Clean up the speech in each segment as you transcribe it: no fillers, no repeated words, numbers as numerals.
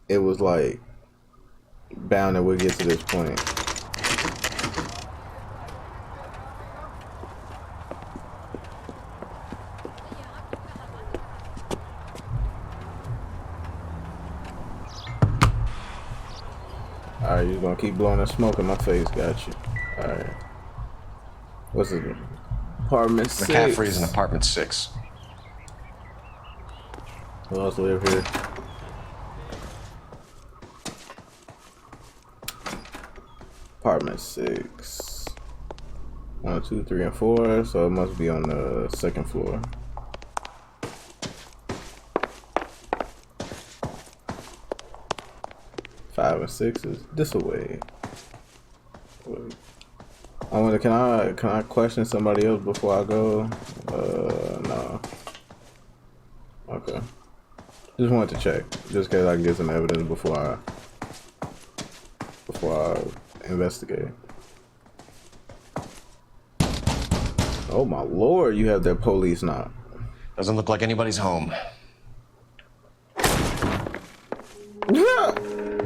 it was like bound that we'll get to this point. Alright, you're gonna keep blowing that smoke in my face, got you. Alright. What's it? Apartment 6. McCaffrey's in apartment 6. Who else live here? Apartment 6. 1, 2, 3, and 4, so it must be on the second floor. Five and 6 is this away. I wonder, can I question somebody else before I go? No. Okay. Just wanted to check, just cause I can get some evidence before I investigate. Oh my lord, you have that police knock. Doesn't look like anybody's home.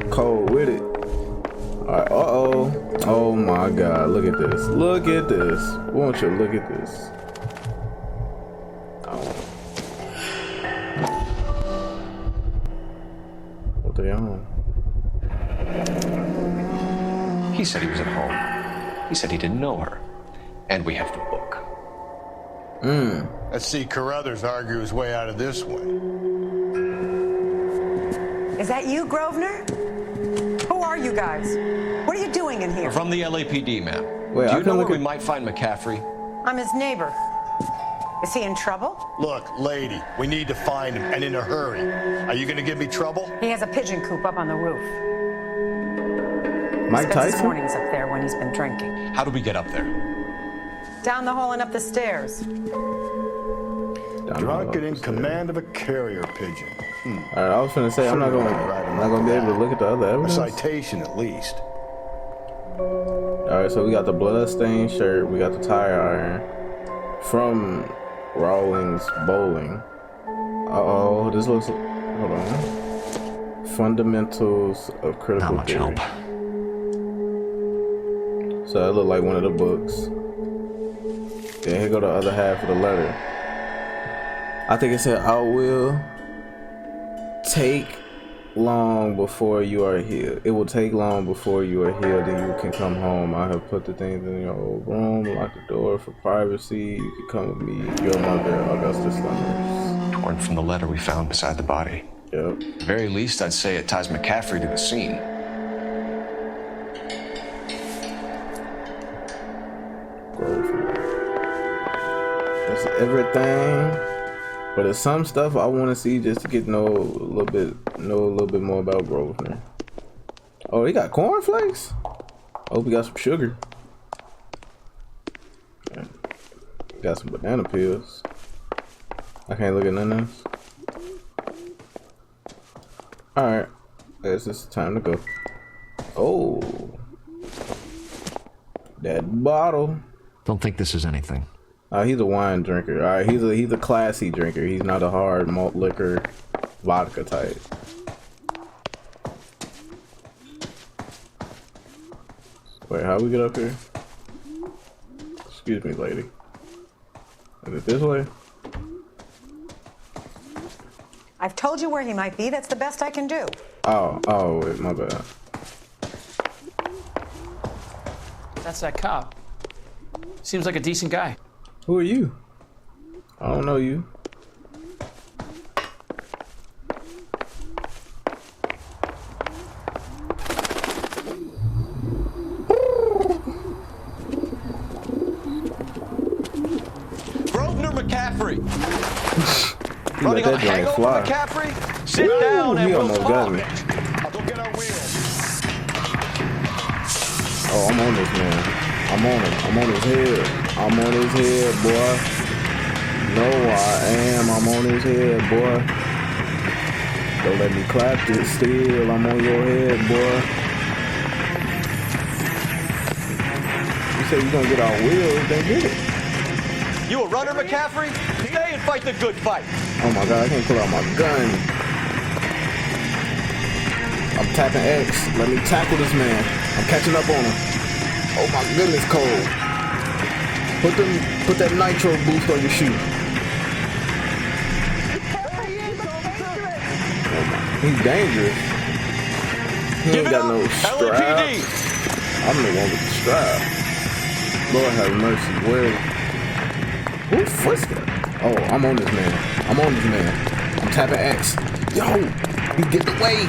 Cold with it. Alright, uh-oh. Oh my god, look at this. Look at this. Won't you look at this? Oh. What they on? He said he was at home. He said he didn't know her. And we have the book. Let's see Carruthers argue his way out of this one. Is that you, Grosvenor? Who are you guys? What are you doing in here? We're from the LAPD, ma'am. Wait, Do I you can know where look we at... might find McCaffrey? I'm his neighbor. Is he in trouble? Look, lady, we need to find him, and in a hurry. Are you gonna give me trouble? He has a pigeon coop up on the roof. Mike Spends his Tyson? mornings up there when he's been drinking. How do we get up there? Down the hall and up the stairs. Drunk and in command of a carrier pigeon. Alright, I was finna say I'm not gonna be able to look at the other A evidence. citation, at least. Alright, so we got the blood-stained shirt, we got the tire iron from Rawlings Bowling. Uh-oh, this looks... Hold on. Fundamentals of Critical Not much Theory. help. So that looked like one of the books. Then here go the other half of the letter. I think it said, I will take long before you are healed. It will take long before you are healed and you can come home. I have put the things in your old room, lock the door for privacy. You can come with me. Your mother, Augustus Summers. Torn from the letter we found beside the body. Yep. At the very least, I'd say it ties McCaffrey to the scene. That's everything. But there's some stuff I want to see just to get know a little bit more about Grosvenor. Oh, he got cornflakes. I hope he got some sugar. Okay. Got some banana peels. I can't look at none of this. All right, I guess it's time to go. Oh, that bottle. Don't think this is anything. He's a wine drinker. All right, he's a classy drinker. He's not a hard malt liquor, vodka type. Wait, how we get up here? Excuse me, lady. Is it this way? I've told you where he might be. That's the best I can do. Oh, wait, my bad. That's that cop. Seems like a decent guy. Who are you? I don't know you. Grosvenor McCaffrey! You Running let on a that joint hangover, fly. McCaffrey? Sit Woo, down and he we'll almost got talk. me. I'll go get our wheels. Oh, I'm on this man. I'm on him. I'm on his head. I'm on his head, boy. No, I am. I'm on his head, boy. Don't let me clap this still. I'm on your head, boy. You say you gonna get our wheels, then get it. You a runner, McCaffrey? Stay and fight the good fight. Oh my god, I can't pull out my gun. tapping X. Let me tackle this man. I'm catching up on him. Oh my goodness, Cole. Put that nitro boost on your shoe. He's dangerous. He ain't got no strap. I'm the one with the strap. Lord have mercy. Where? Who's footsteps? Oh, I'm on this man. I'm tapping X. Yo, he's getting away.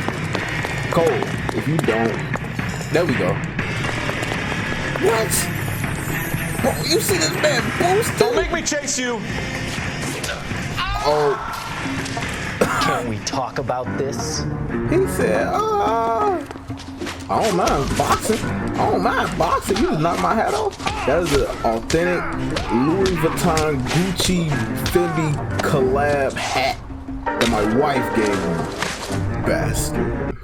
Cole, if you don't, there we go. What? Bro, you see this man boost? Don't make me chase you. Oh. Can we talk about this? He said, I don't mind boxing. You just knocked my hat off. That is an authentic Louis Vuitton Gucci Fendi collab hat that my wife gave me. Bastard.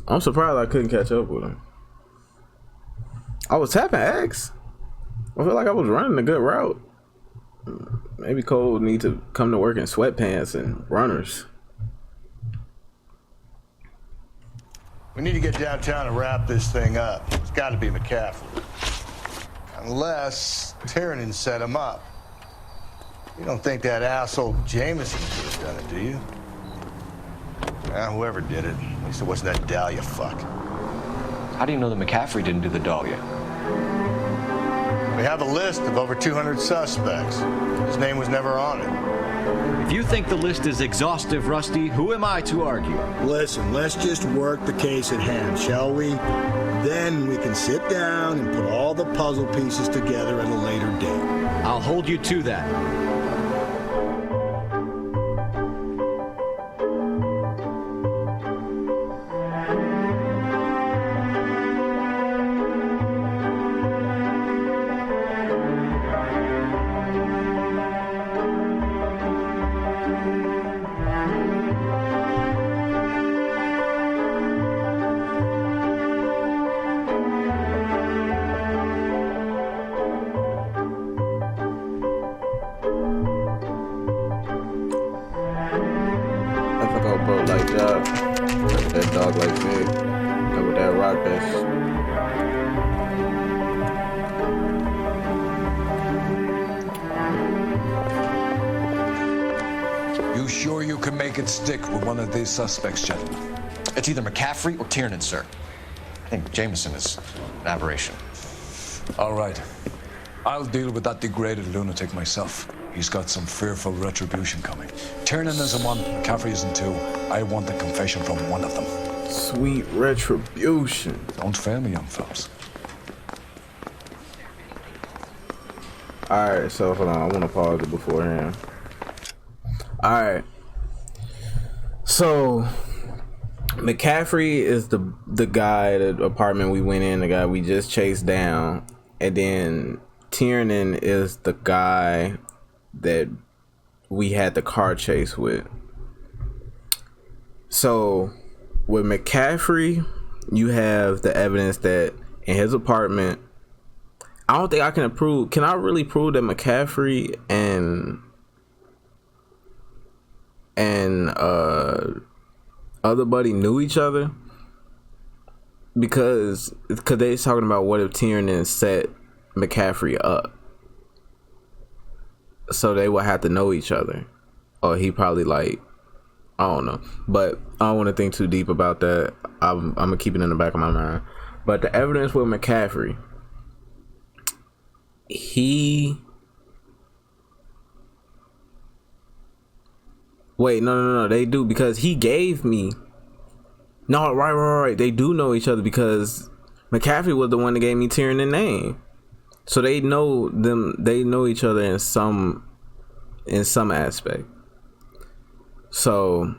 I'm surprised I couldn't catch up with him. I was tapping X. I feel like I was running a good route. Maybe Cole need to come to work in sweatpants and runners. We need to get downtown and wrap this thing up. It's got to be McCaffrey. Unless Tiernan set him up. You don't think that asshole Jameson could have done it, do you? Whoever did it. At least it wasn't that Dahlia fuck. How do you know that McCaffrey didn't do the Dahlia? We have a list of over 200 suspects. His name was never on it. If you think the list is exhaustive, Rusty, who am I to argue? Listen, let's just work the case at hand, shall we? Then we can sit down and put all the puzzle pieces together at a later date. I'll hold you to that. That dog like big. With that rock best. You sure you can make it stick with one of these suspects, gentlemen? It's either McCaffrey or Tiernan, sir. I think Jameson is an aberration. All right. I'll deal with that degraded lunatic myself. He's got some fearful retribution coming. Tiernan isn't one, McCaffrey isn't two. I want a confession from one of them. Sweet retribution. Don't fail me, young fellas. Alright, so hold on. I want to pause it beforehand. Alright. So, McCaffrey is the guy, the apartment we went in, the guy we just chased down. And then Tiernan is the guy that we had the car chase with. So with McCaffrey, you have the evidence that in his apartment, I don't think I can prove. Can I really prove that McCaffrey and other buddy knew each other? Because they're talking about what if Tiernan set McCaffrey up, so they would have to know each other, or he probably like, I don't know, but I don't want to think too deep about that. I'm gonna keep it in the back of my mind. But the evidence with McCaffrey, no, they do, because he gave me, no, right, they do know each other because McCaffrey was the one that gave me Tiernan's name. So they know each other in some aspect. So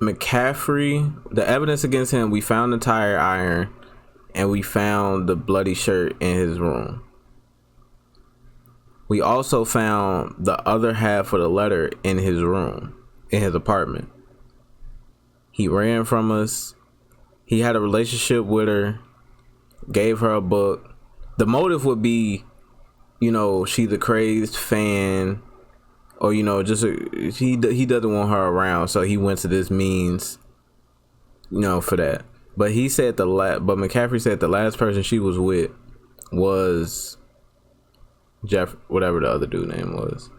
McCaffrey, the evidence against him, we found the tire iron and we found the bloody shirt in his room. We also found the other half of the letter in his room, in his apartment. He ran from us. He had a relationship with her. Gave her a book. The motive would be, she's a crazed fan or you know, just he doesn't want her around, so he went to this means, you know, for that. But he said but McCaffrey said the last person she was with was Jeff, whatever the other dude name was.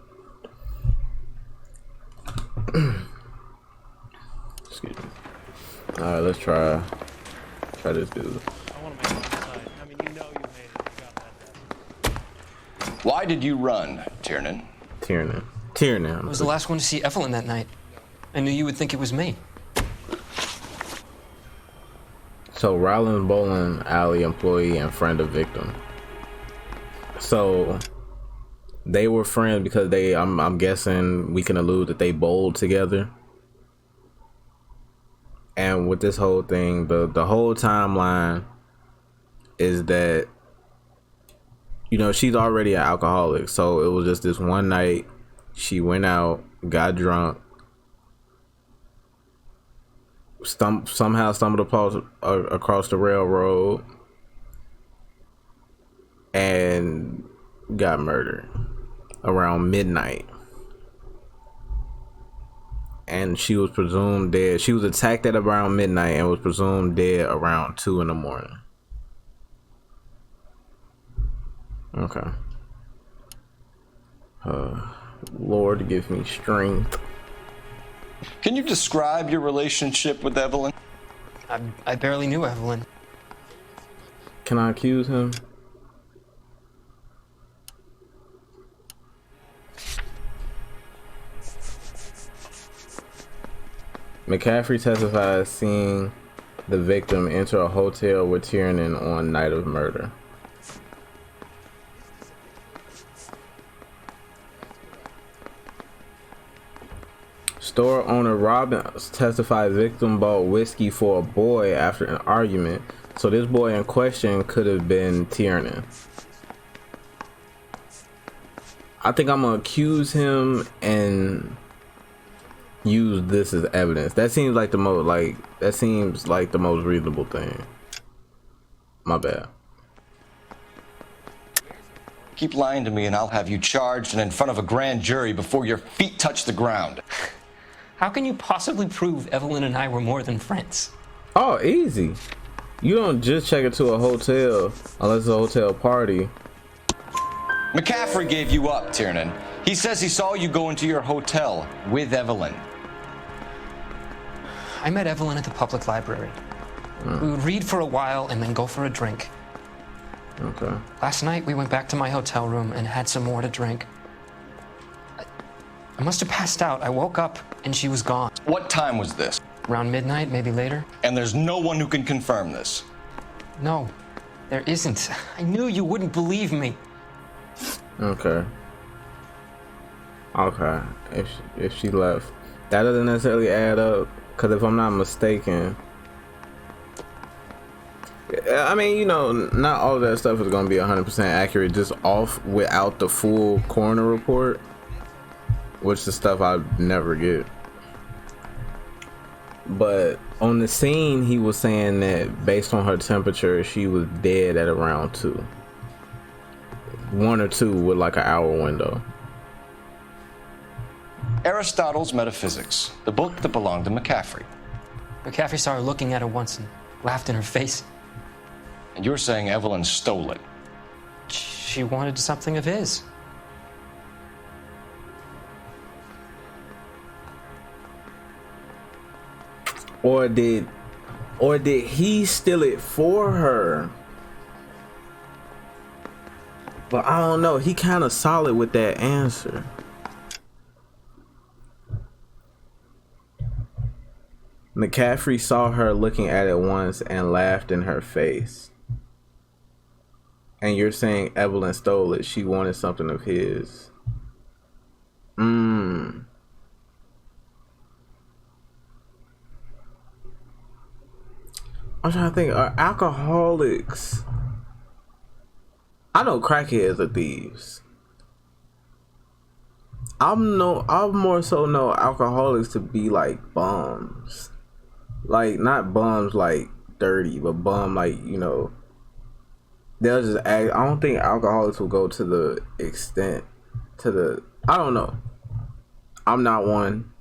Excuse me. All right, let's try this dude. Why did you run, Tiernan? Tiernan. I was the last one to see Evelyn that night. I knew you would think it was me. So Rollins Bowling Alley employee and friend of victim. So they were friends because I'm guessing we can allude that they bowled together. And with this whole thing, the whole timeline is that, you know, she's already an alcoholic. So it was just this one night. She went out, got drunk, somehow stumbled across the railroad, and got murdered around midnight. And she was presumed dead. She was attacked at around midnight and was presumed dead around 2 in the morning. Okay. Lord, give me strength. Can you describe your relationship with Evelyn? I barely knew Evelyn. Can I accuse him? McCaffrey testified seeing the victim enter a hotel with Tiernan on night of murder. Store owner Robbins testified victim bought whiskey for a boy after an argument. So this boy in question could have been Tiernan. I think I'm gonna accuse him and use this as evidence. That seems like the most reasonable thing. My bad. Keep lying to me and I'll have you charged and in front of a grand jury before your feet touch the ground. How can you possibly prove Evelyn and I were more than friends? Oh, easy. You don't just check into a hotel unless it's a hotel party. McCaffrey gave you up, Tiernan. He says he saw you go into your hotel with Evelyn. I met Evelyn at the public library. We would read for a while and then go for a drink. Okay. Last night we went back to my hotel room and had some more to drink. I must have passed out. I woke up and she was gone. What time was this? Around midnight, maybe later. And there's no one who can confirm this. No, there isn't. I knew you wouldn't believe me. Okay. Okay. If she left, that doesn't necessarily add up. Because if I'm not mistaken, I mean, you know, not all of that stuff is going to be 100% accurate just off without the full coroner report, which is stuff I never get. But on the scene, he was saying that based on her temperature, she was dead at around 2. 1 or 2 with like an hour window. Aristotle's Metaphysics, the book that belonged to McCaffrey. McCaffrey saw her looking at her once and laughed in her face. And you're saying Evelyn stole it. She wanted something of his. Or did he steal it for her? But I don't know. He kind of solid with that answer. McCaffrey saw her looking at it once and laughed in her face. And you're saying Evelyn stole it. She wanted something of his. I'm trying to think. Are alcoholics? I know crackheads are thieves. I more so know alcoholics to be like bums. Like not bums like dirty, but bum like, you know, they'll just act. I don't think alcoholics will go to the extent I don't know. I'm not one.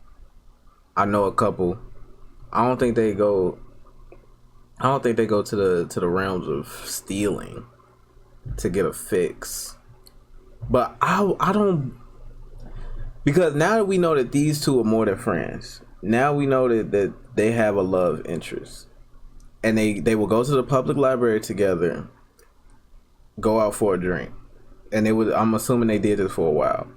I know a couple. I don't think they go to the realms of stealing to get a fix. But I don't, because now that we know that these two are more than friends, now we know that they have a love interest, and they will go to the public library together, go out for a drink, and I'm assuming they did this for a while.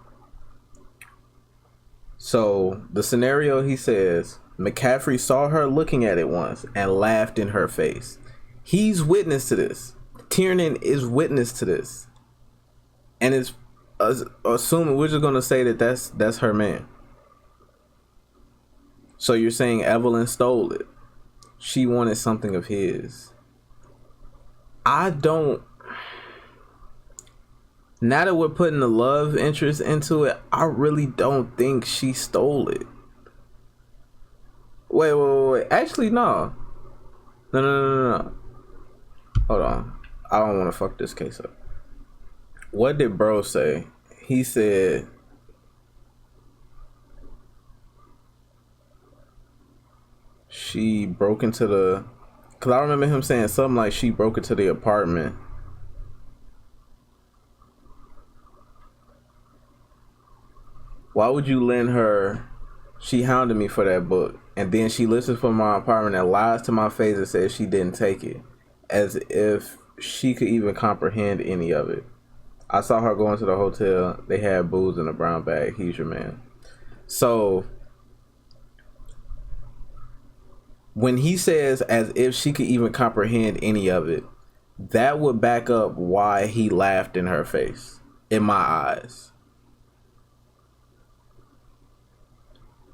So the scenario, he says, McCaffrey saw her looking at it once and laughed in her face. He's witness to this. Tiernan is witness to this, and it's assuming we're just gonna say that that's her man. So you're saying Evelyn stole it? She wanted something of his. I don't. Now that we're putting the love interest into it, I really don't think she stole it. Wait. Actually, no. No. Hold on. I don't want to fuck this case up. What did bro say? He said, she broke into the... Because I remember him saying something like she broke into the apartment. Why would you lend her? She hounded me for that book, and then she listens from my apartment and lies to my face and says she didn't take it, as if she could even comprehend any of it. I saw her going to the hotel. They had booze in a brown bag. He's your man. So when he says as if she could even comprehend any of it, that would back up why he laughed in her face, in my eyes.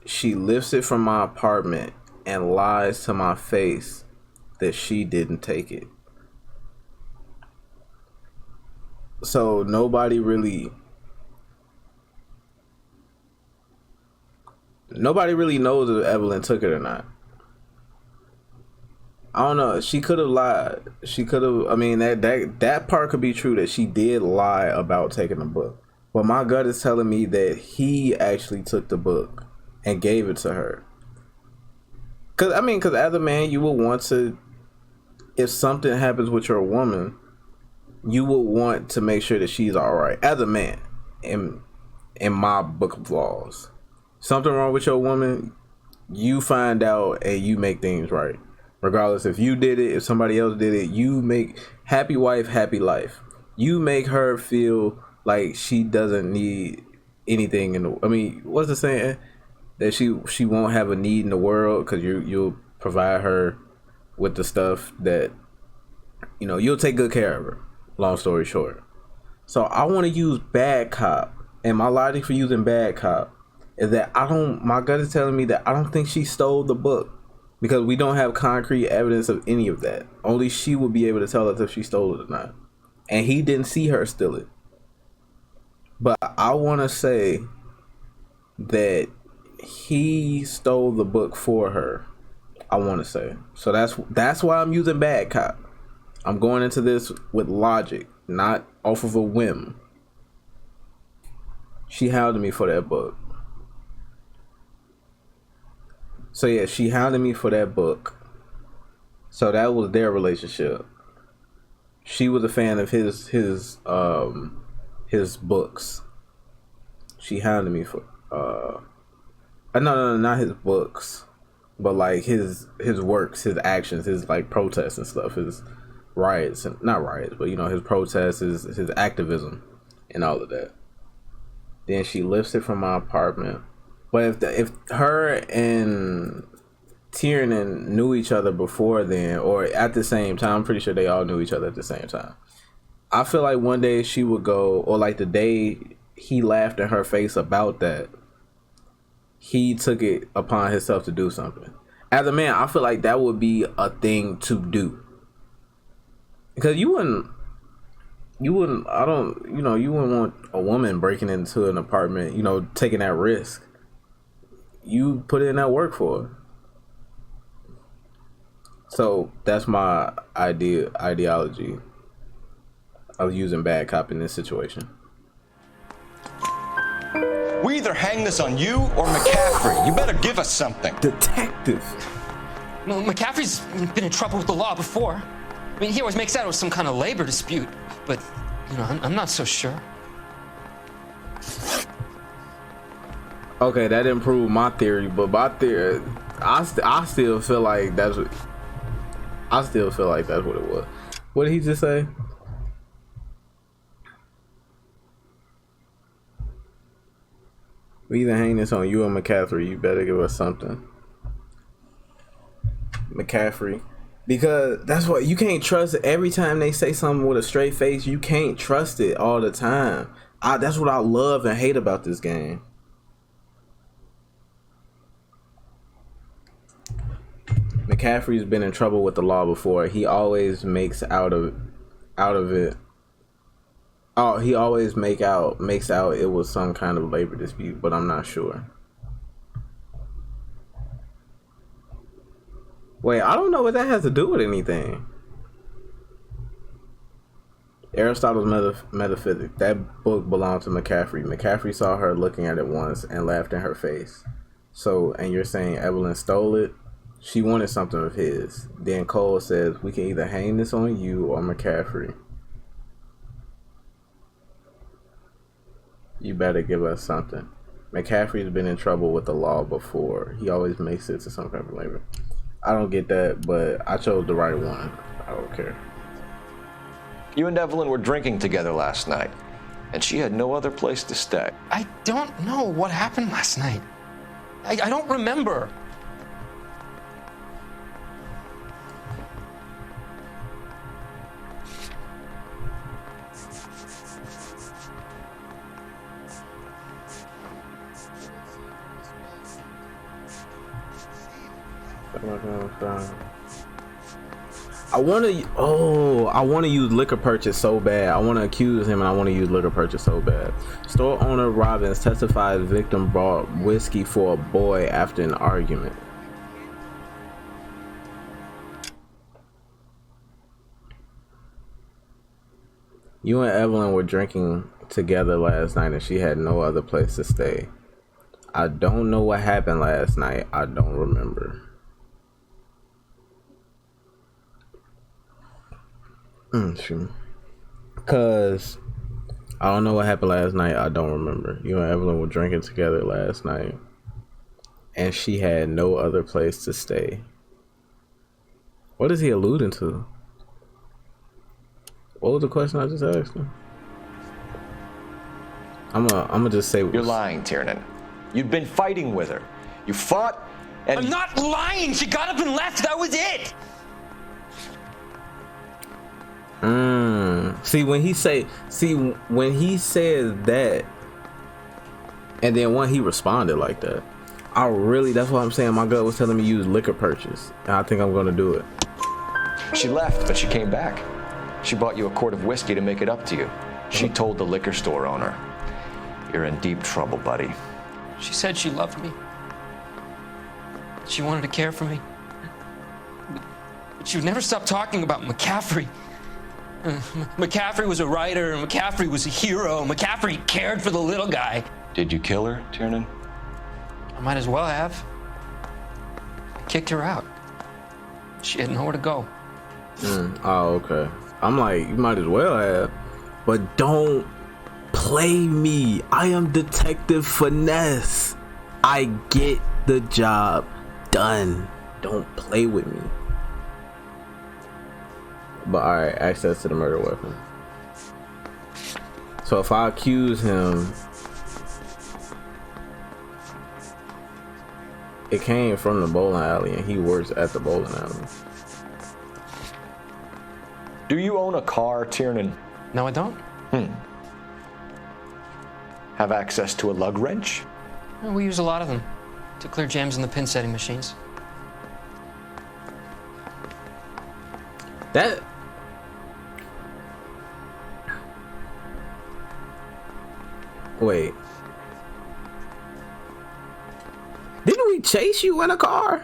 She lifts it from my apartment and lies to my face that she didn't take it. So nobody really knows if Evelyn took it or not. I don't know. She could have lied. She could have. I mean, that part could be true, that she did lie about taking the book. But my gut is telling me that he actually took the book and gave it to her. Cause as a man, you will want to, if something happens with your woman, you will want to make sure that she's all right. As a man, in my book of laws, something wrong with your woman, you find out and you make things right. Regardless if you did it, if somebody else did it, you make happy wife, happy life. You make her feel like she doesn't need anything what's the saying? That she won't have a need in the world, because you'll provide her with the stuff that, you'll take good care of her. Long story short. So I want to use bad cop, and my logic for using bad cop is that my gut is telling me that I don't think she stole the book, because we don't have concrete evidence of any of that. Only she would be able to tell us if she stole it or not. And he didn't see her steal it. But I want to say that he stole the book for her. I want to say. So that's why I'm using bad cop. I'm going into this with logic, not off of a whim. She hounded me for that book. So yeah, she hounded me for that book. So that was their relationship. She was a fan of his books. She hounded me for no, not his books, but like his works, his actions, his like protests and stuff, his riots, and not riots, but his protests, his activism, and all of that. Then she lifts it from my apartment. But if her and Tiernan knew each other before then, or at the same time, I'm pretty sure they all knew each other at the same time. I feel like one day she would go, or like the day he laughed in her face about that, he took it upon himself to do something. As a man, I feel like that would be a thing to do. Because you wouldn't want a woman breaking into an apartment, taking that risk. You put in that work for her. So that's my ideology of using bad cop in this situation. We either hang this on you or McCaffrey. You better give us something. Detective. Well, McCaffrey's been in trouble with the law before. I mean, he always makes out it was some kind of labor dispute, but, you know, I'm not so sure. Okay, that didn't prove my theory, but my theory, I still feel like that's what. I still feel like that's what it was. What did he just say? We either hang this on you or McCaffrey. You better give us something. McCaffrey. Because that's what you can't trust it. Every time they say something with a straight face, you can't trust it all the time. That's what I love and hate about this game. McCaffrey's been in trouble with the law before. He always makes out of it. Oh, he always makes out it was some kind of labor dispute, but I'm not sure. Wait, I don't know what that has to do with anything. Aristotle's Metaphysics. That book belonged to McCaffrey. McCaffrey saw her looking at it once and laughed in her face. So, and you're saying Evelyn stole it? She wanted something of his. Then Cole says, we can either hang this on you or McCaffrey. You better give us something. McCaffrey's been in trouble with the law before. He always makes it to some kind of labor. I don't get that, but I chose the right one. I don't care. You and Evelyn were drinking together last night, and she had no other place to stay. I don't know what happened last night. I don't remember. I want to use liquor purchase so bad. I want to accuse him and I want to use liquor purchase so bad. Store owner Robbins testifies victim brought whiskey for a boy after an argument. You and Evelyn were drinking together last night and she had no other place to stay. I don't know what happened last night. I don't remember. Sure. Cause I don't know what happened last night. I don't remember. You and Evelyn were drinking together last night and she had no other place to stay. What is he alluding to? What was the question I just asked him? I'm gonna just say You're lying, Tiernan. You'd been fighting with her. You fought and... I'm not lying! She got up and left! That was it! See when he says that, and then when he responded like that, that's what I'm saying. My gut was telling me use liquor purchase, and I think I'm gonna do it. She left, but she came back. She bought you a quart of whiskey to make it up to you. She told the liquor store owner. You're in deep trouble, buddy. She said she loved me. She wanted to care for me. But she would never stop talking about McCaffrey. McCaffrey was a writer, and McCaffrey was a hero. McCaffrey cared for the little guy. Did you kill her, Tiernan? I might as well have. I kicked her out. She had nowhere to go. Oh, okay. I'm like, you might as well have. But don't play me. I am Detective Finesse. I get the job done. Don't play with me. But alright, access to the murder weapon. So if I accuse him, it came from the bowling alley and he works at the bowling alley. Do you own a car, Tiernan? No, I don't. Have access to a lug wrench? Well, we use a lot of them to clear jams in the pin setting machines. That... Wait. Didn't we chase you in a car?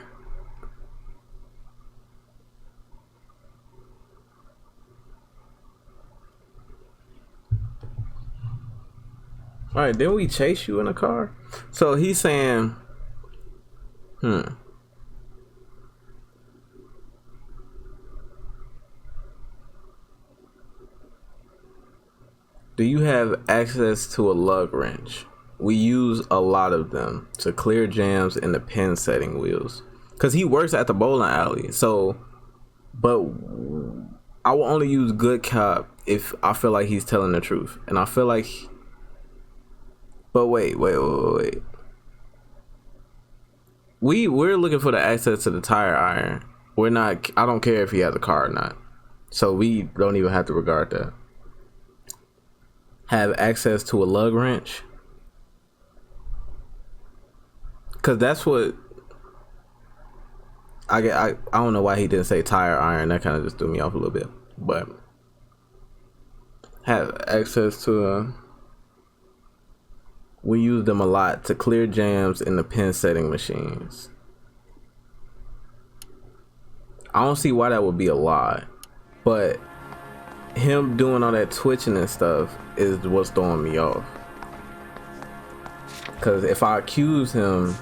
All right, didn't we chase you in a car? So he's saying, do you have access to a lug wrench? We use a lot of them to clear jams in the pin setting wheels. Cause he works at the bowling alley. So, but I will only use good cop if I feel like he's telling the truth. And I feel like, but wait. We're looking for the access to the tire iron. We're not, I don't care if he has a car or not. So we don't even have to regard that. Have access to a lug wrench. Cause that's what I get. I don't know why he didn't say tire iron. That kind of just threw me off a little bit. But have access to we use them a lot to clear jams in the pin setting machines. I don't see why that would be a lie, but him doing all that twitching and stuff is what's throwing me off. Cause if I accuse him,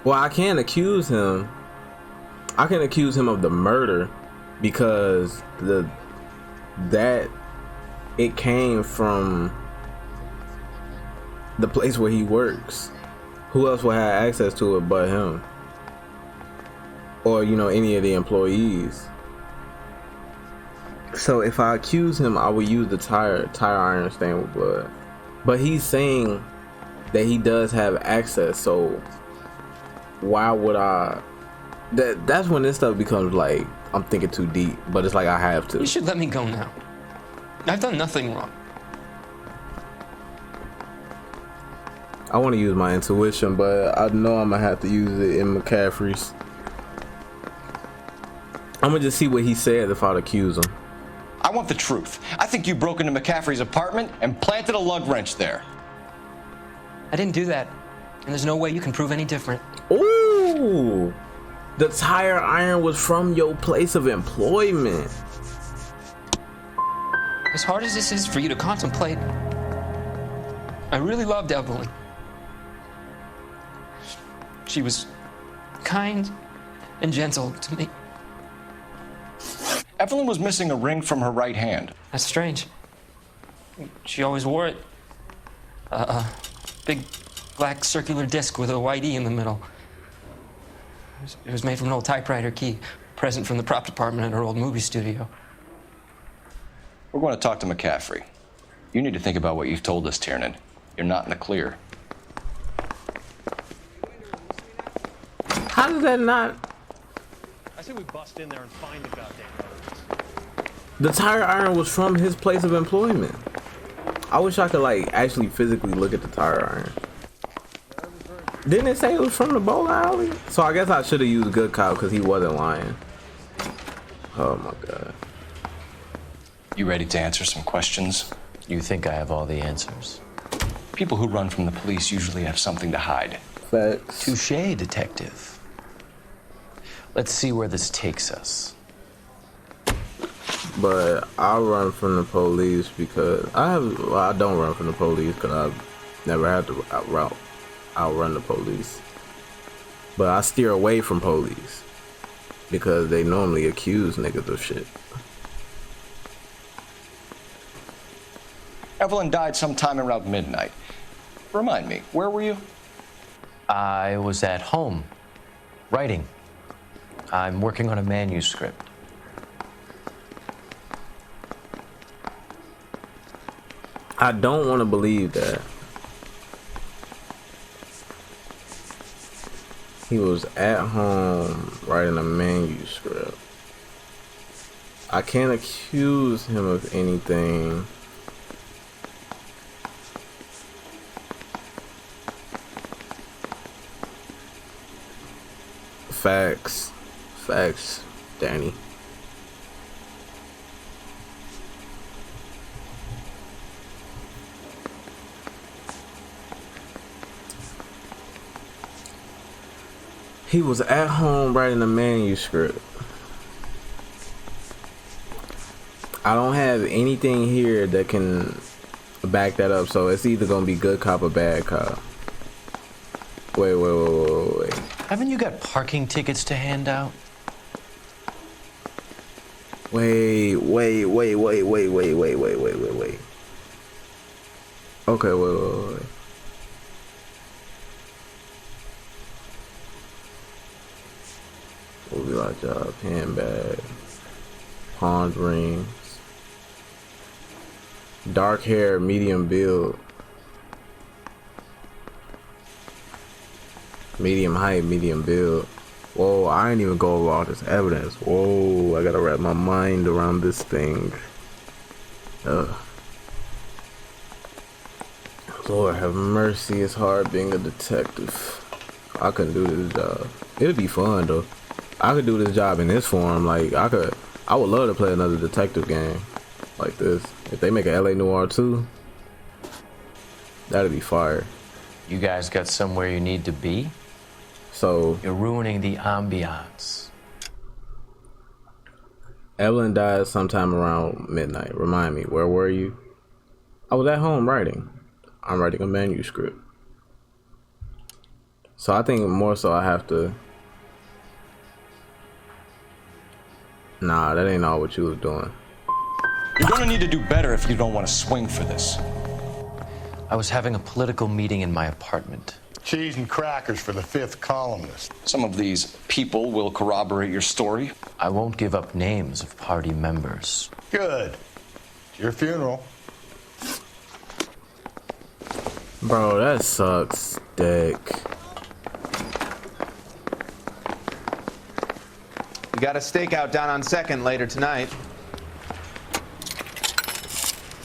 well, I can accuse him. I can accuse him of the murder because it came from the place where he works. Who else would have access to it but him? Or, you know, any of the employees. So if I accuse him, I would use the tire iron stained with blood. But he's saying that he does have access, so why would I? That's when this stuff becomes like I'm thinking too deep. But it's like I have to. You should let me go now. I've done nothing wrong. I want to use my intuition, but I know I'm gonna have to use it in McCaffrey's. I'm gonna just see what he said if I'd accuse him. I want the truth. I think you broke into McCaffrey's apartment and planted a lug wrench there. I didn't do that, and there's no way you can prove any different. Ooh, the tire iron was from your place of employment. As hard as this is for you to contemplate, I really loved Evelyn. She was kind and gentle to me. Evelyn was missing a ring from her right hand. That's strange. She always wore it. A big black circular disc with a white E in the middle. It was made from an old typewriter key, present from the prop department at her old movie studio. We're going to talk to McCaffrey. You need to think about what you've told us, Tiernan. You're not in the clear. How did that not? I say we bust in there and find the goddamn evidence. The tire iron was from his place of employment. I wish I could like actually physically look at the tire iron. Didn't it say it was from the bowling alley? So I guess I should have used good cop because he wasn't lying. Oh my god. You ready to answer some questions? You think I have all the answers? People who run from the police usually have something to hide. Facts. Touché, detective. Let's see where this takes us. But I run from the police because I don't run from the police because I've never had to outrun the police. But I steer away from police because they normally accuse niggas of shit. Evelyn died sometime around midnight. Remind me, where were you? I was at home, writing. I'm working on a manuscript. I don't want to believe that. He was at home writing a manuscript. I can't accuse him of anything. Facts. Facts, Danny. He was at home writing a manuscript. I don't have anything here that can back that up, so it's either gonna be good cop or bad cop. Wait. Haven't you got parking tickets to hand out? Wait. Okay, wait. What we like job? Handbag, pawned rings, dark hair, medium build, medium height, medium build. Whoa, I ain't even go over all this evidence. Whoa, I gotta wrap my mind around this thing. Lord have mercy, it's hard being a detective. I couldn't do this job. It'd be fun though. I could do this job in this form. Like I would love to play another detective game like this. If they make an L.A. Noire 2, that'd be fire. You guys got somewhere you need to be? So You're ruining the ambiance. Evelyn died sometime around midnight. Remind me, where were you? I was at home writing. I'm writing a manuscript. So I think more so I have to... Nah, that ain't all what you was doing. You're gonna need to do better if you don't want to swing for this. I was having a political meeting in my apartment. Cheese and crackers for the 5th columnist. Some of these people will corroborate your story. I won't give up names of party members. Good. It's your funeral. Bro, that sucks, dick. You got a stakeout down on 2nd later tonight.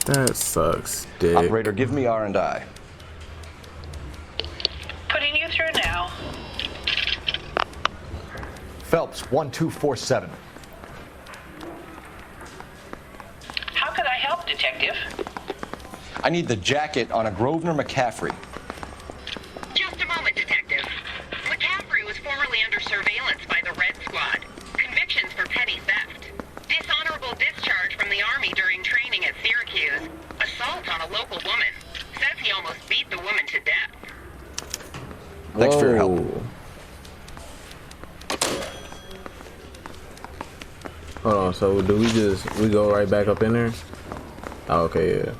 That sucks, dick. Operator, give me R&I. Putting you through now. Phelps, 1247. How could I help, Detective? I need the jacket on a Grosvenor McCaffrey. Just a moment, Detective. McCaffrey was formerly under surveillance by the Red Squad. Convictions for petty theft. Dishonorable discharge from the Army during training at Syracuse. Assault on a local woman. Says he almost beat the woman to death. Thanks for your help. Hold on, so do we go right back up in there? Oh, okay, yeah.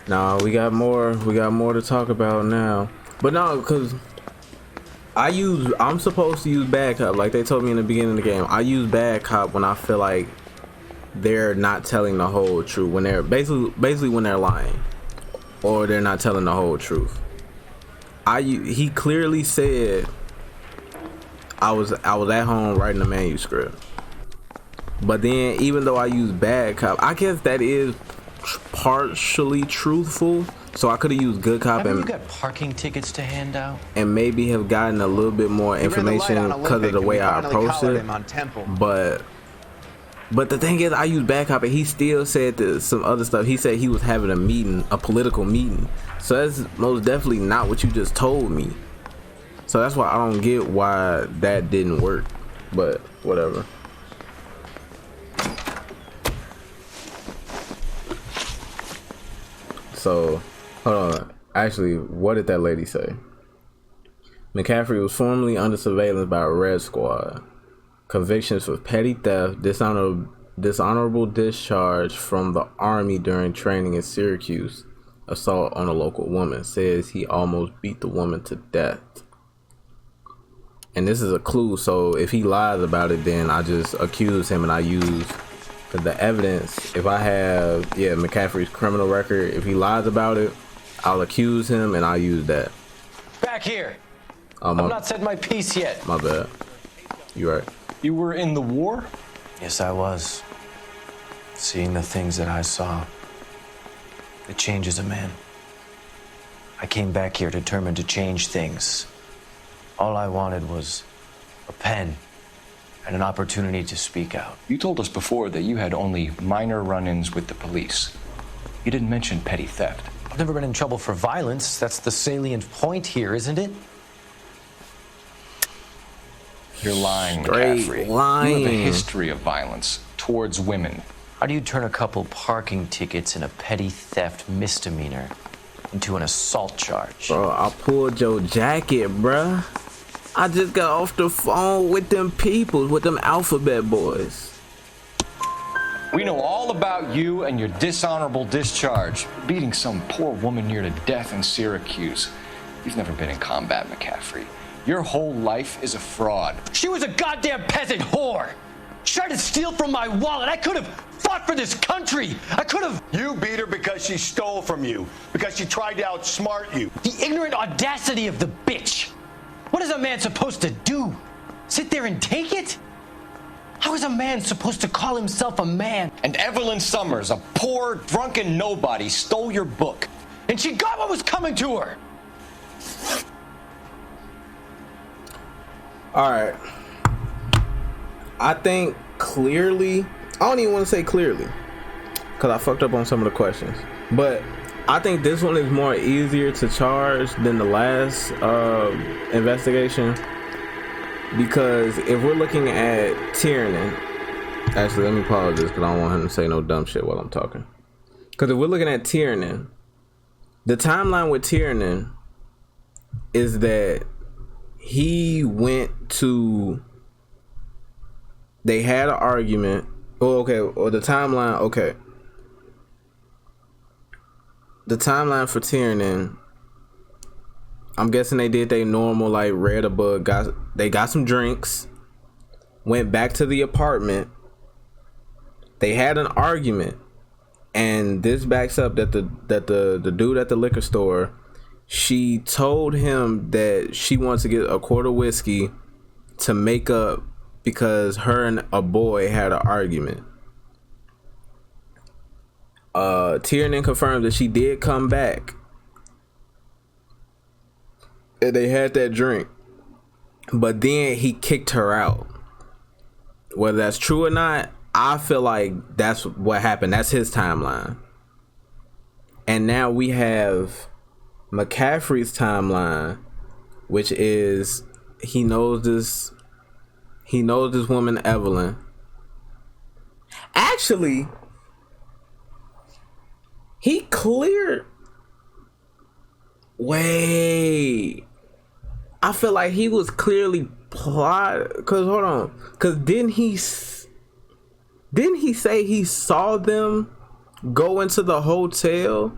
Nah, we got more to talk about now. But no, cause I'm supposed to use bad cop, like they told me in the beginning of the game. I use bad cop when I feel like they're not telling the whole truth, when they're basically when they're lying, or they're not telling the whole truth. He clearly said I was at home writing a manuscript. But then even though I use bad cop, I guess that is partially truthful. So I could have used good cop. Haven't you got parking tickets to hand out? And maybe have gotten a little bit more information because of the way I approached it. But the thing is, I used bad cop and he still said some other stuff. He said he was having a meeting, a political meeting. So that's most definitely not what you just told me. So that's why I don't get why that didn't work. But whatever. So, hold on. Actually, what did that lady say? McCaffrey was formerly under surveillance by a Red Squad. Convictions for petty theft, dishonorable discharge from the Army during training in Syracuse, assault on a local woman. Says he almost beat the woman to death. And this is a clue, so if he lies about it, then I just accuse him and I use the evidence. If I have, McCaffrey's criminal record, if he lies about it, I'll accuse him and I'll use that. Back here. I've not said my piece yet. My bad. You right. You were in the war? Yes, I was. Seeing the things that I saw, it changes a man. I came back here determined to change things. All I wanted was a pen and an opportunity to speak out. You told us before that you had only minor run-ins with the police. You didn't mention petty theft. I've never been in trouble for violence. That's the salient point here, isn't it? You're lying, Straight McCaffrey. lying. You have a history of violence towards women. How do you turn a couple parking tickets and a petty theft misdemeanor into an assault charge? Bro, I pulled your jacket, bruh. I just got off the phone with them people, with them alphabet boys. We know all about you and your dishonorable discharge, beating some poor woman near to death in Syracuse. You've never been in combat, McCaffrey. Your whole life is a fraud. She was a goddamn peasant whore. She tried to steal from my wallet. I could have fought for this country. I could have. You beat her because she stole from you, because she tried to outsmart you. The ignorant audacity of the bitch. What is a man supposed to do? Sit there and take it? How is a man supposed to call himself a man? And Evelyn Summers, a poor, drunken nobody, stole your book. And she got what was coming to her. All right. I think clearly, I don't even want to say clearly, because I fucked up on some of the questions. But I think this one is more easier to charge than the last investigation. Because if we're looking at Tiernan, actually, let me pause this because I don't want him to say no dumb shit while I'm talking. Because if we're looking at Tiernan, the timeline with Tiernan is that he went to, they had an argument. Oh, okay. Or the timeline, okay. The timeline for Tiernan, I'm guessing they did they normal, like read a book, they got some drinks, went back to the apartment, they had an argument, and this backs up that the dude at the liquor store, she told him that she wants to get a quart of whiskey to make up because her and a boy had an argument. Tiernan confirmed that she did come back. They had that drink, but then he kicked her out. Whether that's true or not, I feel like that's what happened. That's his timeline. And now we have McCaffrey's timeline, which is he knows this woman Evelyn. Actually, he cleared. Wait, I feel like he was clearly plot. Cause hold on, cause didn't he say he saw them go into the hotel,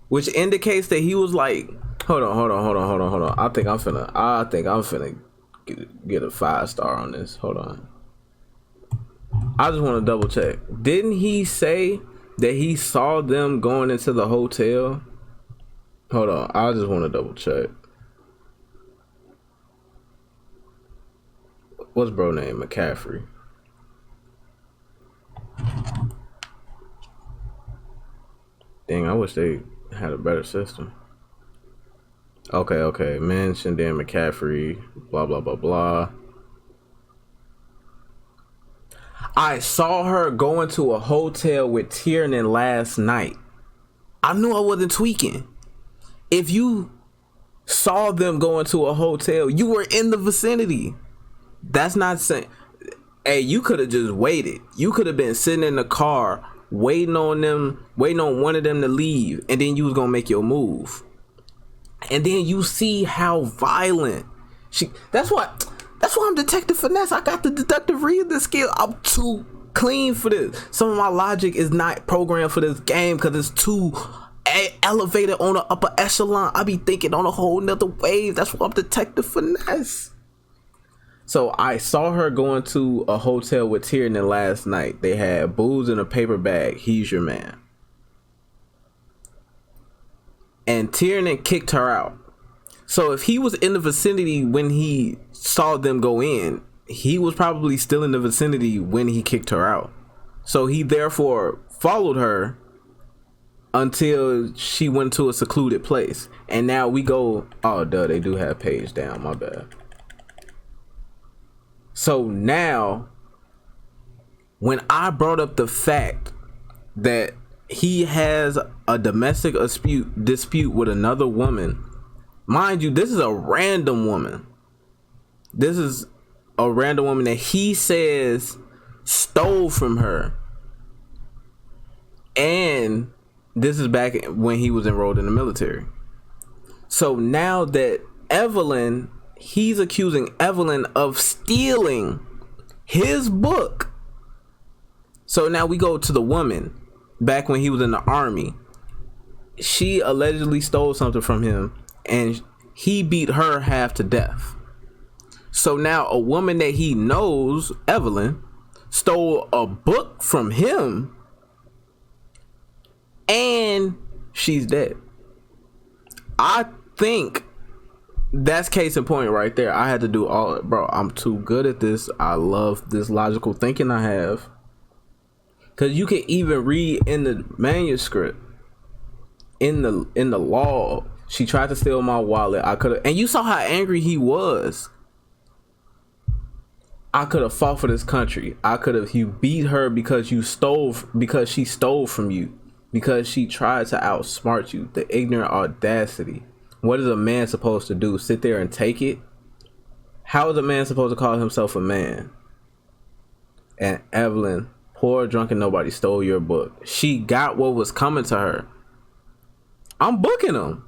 which indicates that he was like, hold on. I think I'm finna get a 5-star on this. Hold on. I just want to double check. Didn't he say that he saw them going into the hotel? Hold on, I just want to double check. What's bro name? McCaffrey. Dang, I wish they had a better system. Okay. Mentioned Dan McCaffrey, blah, blah, blah, blah. I saw her go into a hotel with Tiernan last night. I knew I wasn't tweaking. If you saw them go into a hotel, you were in the vicinity. That's not saying, hey, you could have just waited. You could have been sitting in the car waiting on one of them to leave, and then you was gonna make your move. And then you see how violent that's why I'm Detective Finesse. I got the deductive reasoning skill. I'm too clean for this. Some of my logic is not programmed for this game because it's too elevated on the upper echelon. I be thinking on a whole nother wave. That's why I'm Detective Finesse. So I saw her going to a hotel with Tiernan last night. They had booze in a paper bag. He's your man. And Tiernan kicked her out. So if he was in the vicinity when he saw them go in, he was probably still in the vicinity when he kicked her out. So he therefore followed her until she went to a secluded place. And now we go, oh duh, they do have page down, my bad. So now, when I brought up the fact that he has a domestic dispute with another woman, mind you, this is a random woman. This is a random woman that he says stole from her. And this is back when he was enrolled in the military. So now that Evelyn, he's accusing Evelyn of stealing his book. So now we go to the woman back when he was in the army. She allegedly stole something from him and he beat her half to death. So now a woman that he knows, Evelyn, stole a book from him and she's dead. I think that's case in point right there. I had to do all, bro, I'm too good at this. I love this logical thinking I have. Cause you can even read in the manuscript, in the law, she tried to steal my wallet. I could have, and you saw how angry he was. I could have fought for this country. I could have, you beat her because she stole from you, because she tried to outsmart you. The ignorant audacity. What is a man supposed to do? Sit there and take it? How is a man supposed to call himself a man? And Evelyn, poor drunken nobody, stole your book. She got what was coming to her. I'm booking him.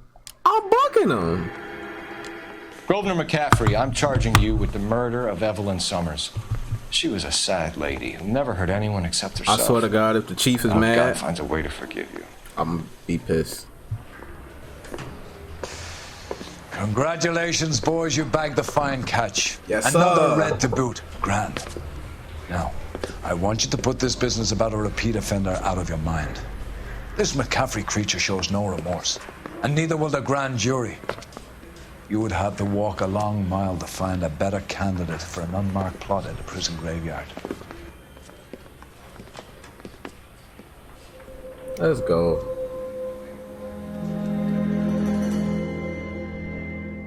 Grosvenor McCaffrey, I'm charging you with the murder of Evelyn Summers. She was a sad lady who never hurt anyone except herself. I swear to God, if the chief is mad, God finds a way to forgive you. I'm gonna be pissed. Congratulations, boys. You bagged the fine catch. Yes, Another sir. red to boot. Grand. Now, I want you to put this business about a repeat offender out of your mind. This McCaffrey creature shows no remorse, and neither will the grand jury. You would have to walk a long mile to find a better candidate for an unmarked plot in the prison graveyard. Let's go.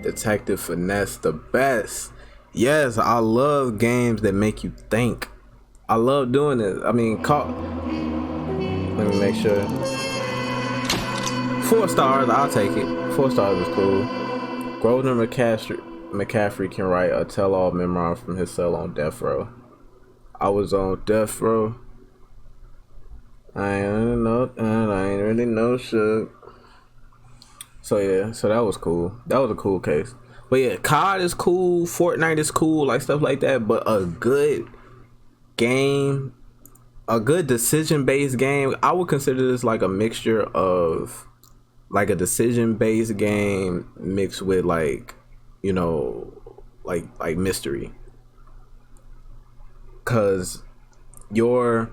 Detective Finesse, the best. Yes, I love games that make you think. I love doing it. I mean, let me make sure. 4 stars, I'll take it. 4 stars is cool. Grosvenor McCaffrey can write a tell-all memoir from his cell on death row. I was on death row. I ain't really know shit. So yeah, so that was cool. That was a cool case. But yeah, COD is cool, Fortnite is cool, like stuff like that. But a good game, a good decision-based game, I would consider this like a mixture of like a decision-based game mixed with like, you know, like mystery. Cause your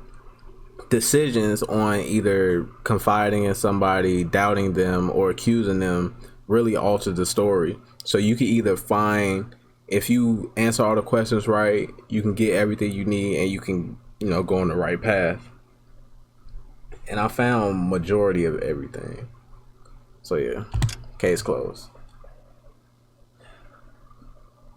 decisions on either confiding in somebody, doubting them, or accusing them really alter the story. So you can either find, if you answer all the questions right, you can get everything you need and you can, you know, go on the right path. And I found majority of everything. So yeah, case closed.